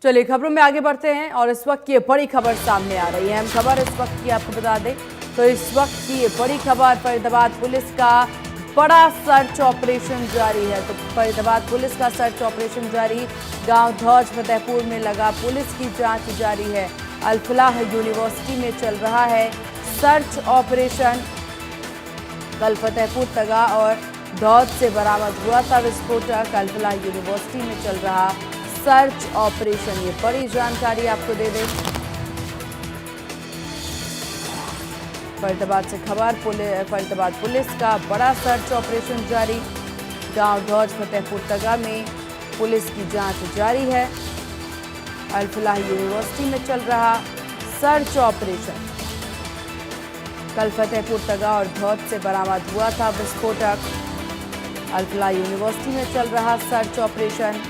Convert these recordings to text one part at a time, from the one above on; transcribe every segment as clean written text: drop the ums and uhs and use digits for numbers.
चलिए खबरों में आगे बढ़ते हैं और इस वक्त की ये बड़ी खबर सामने आ रही है। अहम खबर इस वक्त की आपको बता दें तो इस वक्त की ये बड़ी खबर, फरीदाबाद पुलिस का बड़ा सर्च ऑपरेशन जारी है। तो फरीदाबाद पुलिस का सर्च ऑपरेशन जारी, गांव धौज फतेहपुर में लगा पुलिस की जांच जारी है। अल फलाह यूनिवर्सिटी में चल रहा है सर्च ऑपरेशन। कल फतेहपुर तगा और धौज से बरामद हुआ था विस्फोटक। अल फलाह यूनिवर्सिटी में चल रहा सर्च ऑपरेशन, ये बड़ी जानकारी आपको दे दें। फरीदाबाद से खबर, फरीदाबाद पुलिस का बड़ा सर्च ऑपरेशन जारी। गांव धौज फतेहपुर तगा में पुलिस की जांच जारी है। अल फलाह यूनिवर्सिटी में चल रहा सर्च ऑपरेशन। कल फतेहपुर तगा और धौज से बरामद हुआ था विस्फोटक। अल फलाह यूनिवर्सिटी में चल रहा सर्च ऑपरेशन।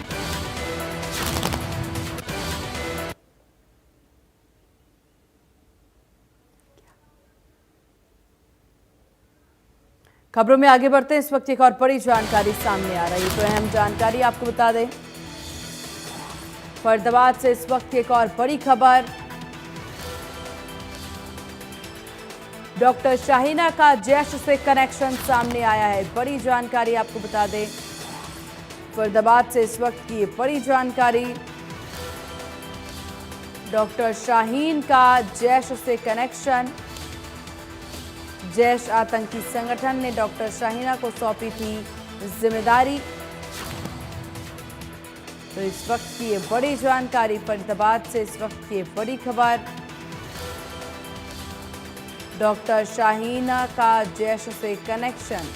खबरों में आगे बढ़ते हैं। इस वक्त एक और बड़ी जानकारी सामने आ रही है, तो अहम जानकारी आपको बता दें। फरीदाबाद से इस वक्त एक और बड़ी खबर, डॉक्टर शाहीना का जैश से कनेक्शन सामने आया है। बड़ी जानकारी आपको बता दें, फरीदाबाद से इस वक्त की बड़ी जानकारी, डॉक्टर शाहीन का जैश से कनेक्शन। जैश आतंकी संगठन ने डॉक्टर शाहीना को सौंपी थी जिम्मेदारी। तो इस वक्त की ये बड़ी जानकारी, फरीदाबाद से इस वक्त की ये बड़ी खबर, डॉक्टर शाहीना का जैश से कनेक्शन।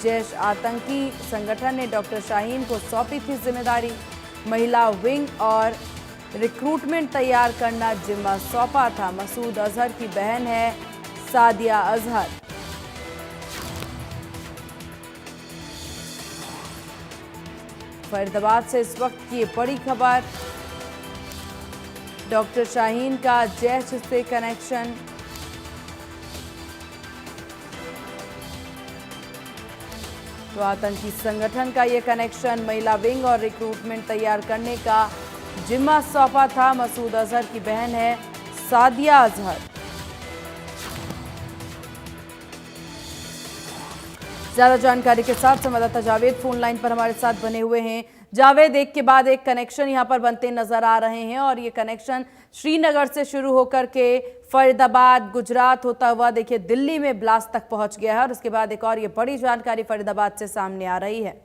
जैश आतंकी संगठन ने डॉक्टर शाहीन को सौंपी थी जिम्मेदारी। महिला विंग और रिक्रूटमेंट तैयार करना जिम्मा सौंपा था। मसूद अजहर की बहन है सादिया अजहर। फरीदाबाद से इस वक्त की ये बड़ी खबर, डॉक्टर शाहीन का जैश से कनेक्शन। तो आतंकी संगठन का ये कनेक्शन, महिला विंग और रिक्रूटमेंट तैयार करने का जिम्मा सौंपा था। मसूद अजहर की बहन है सादिया अजहर। ज्यादा जानकारी के साथ संवाददाता जावेद फोन लाइन पर हमारे साथ बने हुए हैं। जावेद, एक के बाद एक कनेक्शन यहां पर बनते नजर आ रहे हैं और ये कनेक्शन श्रीनगर से शुरू होकर के फरीदाबाद, गुजरात होता हुआ देखिए दिल्ली में ब्लास्ट तक पहुंच गया है। और उसके बाद एक और ये बड़ी जानकारी फरीदाबाद से सामने आ रही है।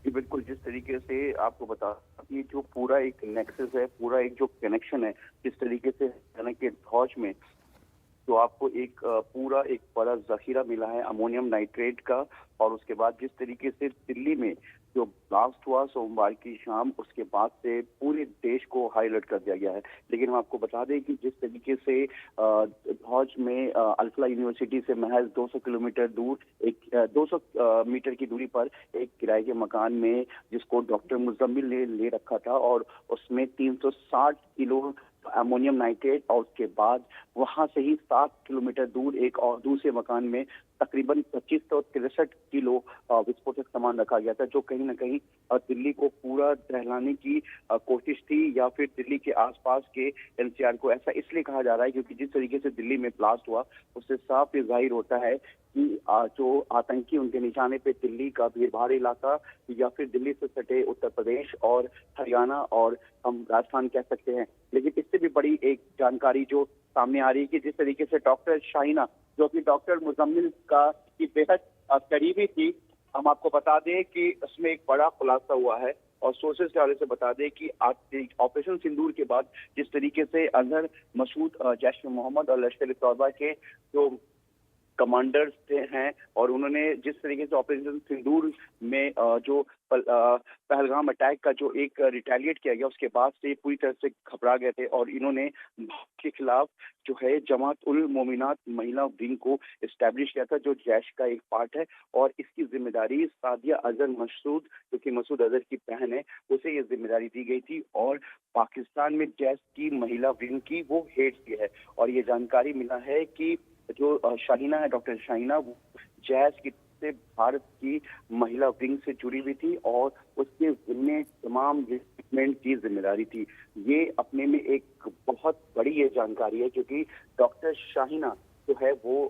बिल्कुल, जिस तरीके से आपको बता कि जो पूरा एक नेक्सस है, पूरा एक जो कनेक्शन है, जिस तरीके से के धौज में तो आपको एक पूरा एक बड़ा जखीरा मिला है अमोनियम नाइट्रेट का। और उसके बाद जिस तरीके से दिल्ली में जो ब्लास्ट हुआ सोमवार की शाम, उसके बाद से पूरे देश को हाई अलर्ट कर दिया गया है। लेकिन हम आपको बता दें कि जिस तरीके से धौज में अल फलाह यूनिवर्सिटी से महज 200 किलोमीटर दूर, 200 मीटर की दूरी पर एक किराए के मकान में, जिसको डॉक्टर मुजम्मिल ने ले रखा था, और उसमें 360 किलो अमोनियम नाइट्रेट, और उसके बाद वहां से ही 7 किलोमीटर दूर एक और दूसरे मकान में तकरीबन 2563 किलो विस्फोटक सामान रखा गया था, जो कहीं ना कहीं दिल्ली को पूरा दहलाने की कोशिश थी, या फिर दिल्ली के आसपास के एनसीआर को। ऐसा इसलिए कहा जा रहा है क्योंकि जिस तरीके से दिल्ली में ब्लास्ट हुआ, उससे साफ ये जाहिर होता है कि जो आतंकी उनके निशाने पे दिल्ली का भीड़ भाड़ इलाका, या फिर दिल्ली से सटे उत्तर प्रदेश और हरियाणा और हम राजस्थान कह सकते हैं। लेकिन इससे भी बड़ी एक जानकारी जो सामने आ रही है कि जिस तरीके से डॉक्टर शाहीना, जो कि डॉक्टर मुजम्मिल का की बेहद करीबी थी, हम आपको बता दें कि उसमें एक बड़ा खुलासा हुआ है। और सोर्सेज के हवाले से बता दें कि ऑपरेशन सिंदूर के बाद जिस तरीके से अजहर, मसूद, जैश ए मोहम्मद और लश्कर ए तौबा के जो कमांडर्स हैं, और उन्होंने जिस तरीके से ऑपरेशन सिंदूर में जो पहलगाम अटैक का जो एक रिटेलिएट किया गया, उसके बाद से पूरी तरह से घबरा गए थे, और इन्होंने भारत के खिलाफ जो है जमात उल मोमिनात महिला विंग को एस्टैब्लिश किया था, जो जैश का एक पार्ट है। और इसकी जिम्मेदारी सादिया अजहर मसूद, जो कि मसूद अजहर की बहन है, उसे ये जिम्मेदारी दी गई थी, और पाकिस्तान में जैश की महिला विंग की वो हेड की है। और ये जानकारी मिला है कि जो शाहीना है, डॉक्टर शाहीना, वो जैश की से भारत की महिला विंग से जुड़ी हुई थी और उसके जिम्मे तमाम रिक्रूटमेंट की जिम्मेदारी थी। ये अपने में एक बहुत बड़ी ये जानकारी है, क्योंकि डॉक्टर शाहीना जो है वो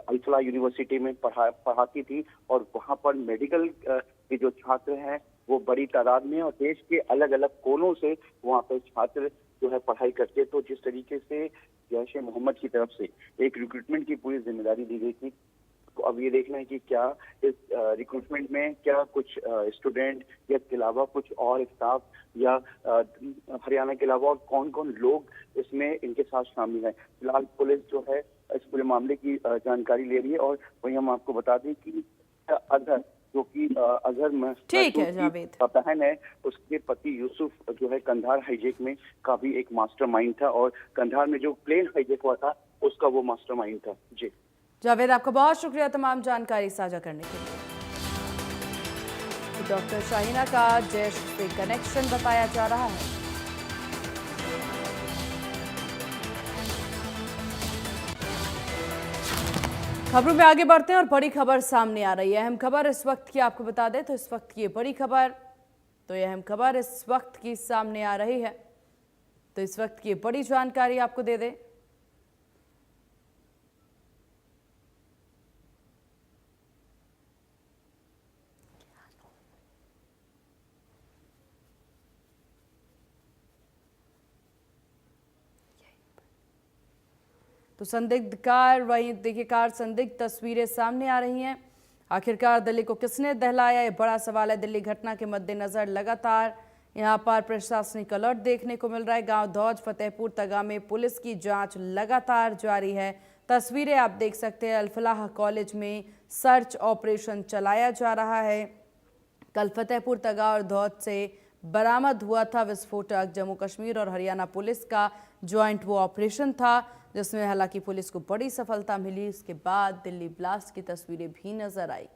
अल्फला यूनिवर्सिटी में पढ़ाती थी और वहाँ पर मेडिकल के जो छात्र हैं वो बड़ी तादाद में और देश के अलग अलग कोनों से वहाँ पर छात्र जो है पढ़ाई करते। तो जिस तरीके से जैश ए मोहम्मद की तरफ से एक रिक्रूटमेंट की पूरी जिम्मेदारी दी गई थी, तो अब ये देखना है कि क्या इस रिक्रूटमेंट में क्या कुछ स्टूडेंट या इसके अलावा कुछ और स्टाफ या हरियाणा के अलावा और कौन कौन लोग इसमें इनके साथ शामिल हैं। फिलहाल पुलिस जो है इस पूरे मामले की जानकारी ले रही है और वही हम आपको बता दें कि अजहर जो कि अजहर ठीक है जावेद, बहन है, उसके पति यूसुफ जो है कंधार हाईजैक में का भी एक मास्टरमाइंड था और कंधार में जो प्लेन हाईजैक हुआ था उसका वो मास्टरमाइंड था। जी जावेद, आपका बहुत शुक्रिया तमाम जानकारी साझा करने के लिए। डॉक्टर शाहीना का जैश से कनेक्शन बताया जा रहा है। खबरों में आगे बढ़ते हैं और बड़ी खबर सामने आ रही है। अहम खबर इस वक्त की आपको बता दें तो इस वक्त की बड़ी खबर, तो यह अहम खबर इस वक्त की सामने आ रही है, तो इस वक्त की बड़ी जानकारी आपको दे दें। तो संदिग्ध कार, वहीं देखिए कार संदिग्ध तस्वीरें सामने आ रही हैं। आखिरकार दिल्ली को किसने दहलाया, ये बड़ा सवाल है। दिल्ली घटना के मद्देनजर लगातार यहां पर प्रशासनिक अलर्ट देखने को मिल रहा है। गांव धौज फतेहपुर तगा में पुलिस की जांच लगातार जारी है। तस्वीरें आप देख सकते हैं, अल-फलाह कॉलेज में सर्च ऑपरेशन चलाया जा रहा है। कल फतेहपुर तगा और धौज से बरामद हुआ था विस्फोटक। जम्मू कश्मीर और हरियाणा पुलिस का ज्वाइंट वो ऑपरेशन था, जिसमें हालांकि पुलिस को बड़ी सफलता मिली। उसके बाद दिल्ली ब्लास्ट की तस्वीरें भी नजर आई।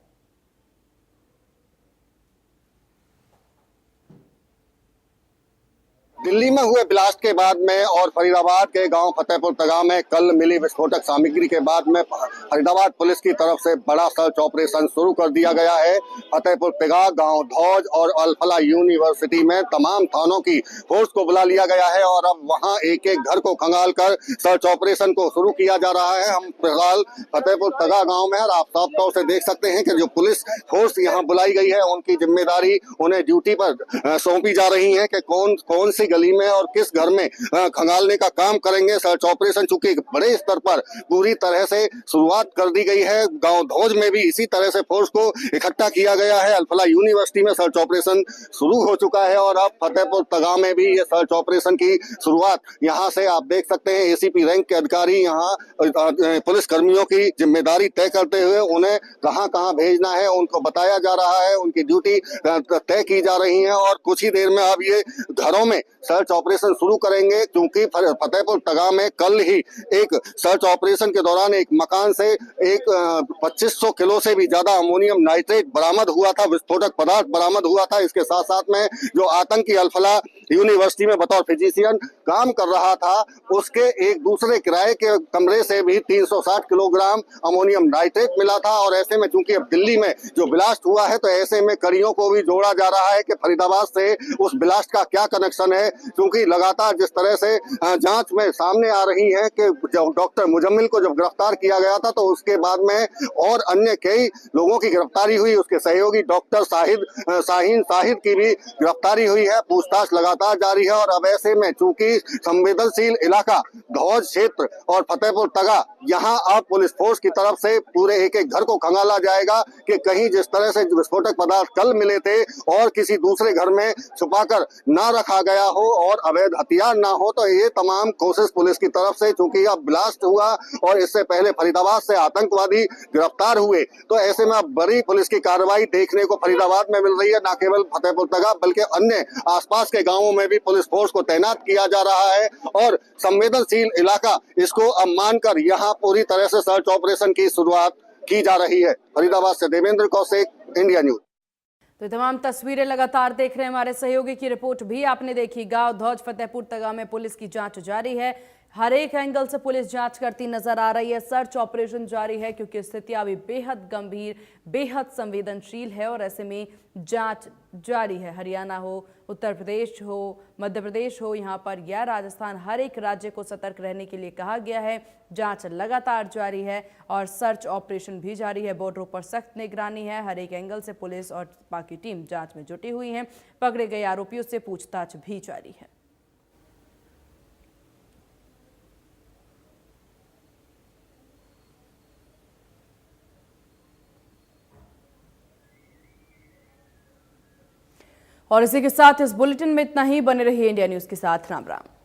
दिल्ली में हुए ब्लास्ट के बाद में और फरीदाबाद के गांव फतेहपुर तगा में कल मिली विस्फोटक सामग्री के बाद में फरीदाबाद पुलिस की तरफ से बड़ा सर्च ऑपरेशन शुरू कर दिया गया है। फतेहपुर तगा, गांव धौज और अल-फलाह यूनिवर्सिटी में तमाम थानों की फोर्स को बुला लिया गया है और अब वहां एक एक घर को खंगाल कर सर्च ऑपरेशन को शुरू किया जा रहा है। हम फिलहाल फतेहपुर तगा गाँव में और आप साफ तौर से देख सकते हैं कि जो पुलिस फोर्स यहाँ बुलाई गई है उनकी जिम्मेदारी उन्हें ड्यूटी पर सौंपी जा रही है कि कौन सी गली में और किस घर में खंगालने का काम करेंगे। सर्च ऑपरेशन चूंकि बड़े स्तर पर पूरी तरह से शुरुआत कर दी गई है। गांव धौज में भी इसी तरह से फोर्स को इकट्ठा किया गया है। अल-फलाह यूनिवर्सिटी में सर्च ऑपरेशन शुरू हो चुका है और अब फतेहपुर तगा में भी ये सर्च ऑपरेशन की शुरुआत यहां से आप देख सकते हैं। एसीपी रैंक के अधिकारी यहां पुलिस कर्मियों की जिम्मेदारी तय करते हुए उन्हें कहां भेजना है उनको बताया जा रहा है। उनकी ड्यूटी तय की जा रही है और कुछ ही देर में अब ये घरों में सर्च ऑपरेशन शुरू करेंगे, क्योंकि फतेहपुर तगा में कल ही एक सर्च ऑपरेशन के दौरान एक मकान से एक 2500 किलो से भी ज्यादा अमोनियम नाइट्रेट बरामद हुआ था, विस्फोटक पदार्थ बरामद हुआ था। इसके साथ साथ में जो आतंकी अल-फलाह यूनिवर्सिटी में बतौर फिजिशियन काम कर रहा था उसके एक दूसरे किराए के कमरे से भी 360 किलोग्राम अमोनियम नाइट्रेट मिला था। और ऐसे में चूंकि अब दिल्ली में जो ब्लास्ट हुआ है तो ऐसे में कड़ियों को भी जोड़ा जा रहा है कि फरीदाबाद से उस ब्लास्ट का क्या कनेक्शन है, क्योंकि लगातार जिस तरह से जांच में सामने आ रही है कि जब डॉक्टर मुजम्मिल को जब गिरफ्तार किया गया था तो उसके बाद में और अन्य कई लोगों की गिरफ्तारी हुई। उसके सहयोगी डॉक्टर शाहीन शाहिद की भी गिरफ्तारी हुई है। पूछताछ लगातार जारी है और अब ऐसे में चूंकि संवेदनशील इलाका धौज क्षेत्र और फतेहपुर तगा, यहाँ अब पुलिस फोर्स की तरफ से पूरे एक एक घर को खंगाला जाएगा कि कहीं जिस तरह से विस्फोटक पदार्थ कल मिले थे और किसी दूसरे घर में छुपाकर ना रखा गया हो और अवैध हथियार ना हो। तो ये तमाम कोशिश पुलिस की तरफ से, चूंकि अब ब्लास्ट हुआ और इससे पहले फरीदाबाद से आतंकवादी गिरफ्तार हुए, तो ऐसे में अब बड़ी पुलिस की कार्रवाई देखने को फरीदाबाद में मिल रही है। न केवल फतेहपुर तगा बल्कि अन्य आसपास के गांवों में भी पुलिस फोर्स को तैनात किया जा रहा है और संवेदनशील इलाका इसको अब मानकर यहाँ पूरी तरह से सर्च ऑपरेशन की शुरुआत की जा रही है। फरीदाबाद से देवेंद्र कौशिक, इंडिया न्यूज। तो तमाम तस्वीरें लगातार देख रहे हैं, हमारे सहयोगी की रिपोर्ट भी आपने देखी। गांव धौज फतेहपुर तगा में पुलिस की जांच जारी है। हर एक एंगल से पुलिस जांच करती नजर आ रही है। सर्च ऑपरेशन जारी है क्योंकि स्थिति अभी बेहद गंभीर, बेहद संवेदनशील है और ऐसे में जांच जारी है। हरियाणा हो, उत्तर प्रदेश हो, मध्य प्रदेश हो, यहाँ पर या राजस्थान, हर एक राज्य को सतर्क रहने के लिए कहा गया है। जांच लगातार जारी है और सर्च ऑपरेशन भी जारी है। बॉर्डरों पर सख्त निगरानी है। हर एक एंगल से पुलिस और बाकी टीम जांच में जुटी हुई है। पकड़े गए आरोपियों से पूछताछ भी जारी है। और इसी के साथ इस बुलेटिन में इतना ही। बने रहिए इंडिया न्यूज के साथ। राम राम।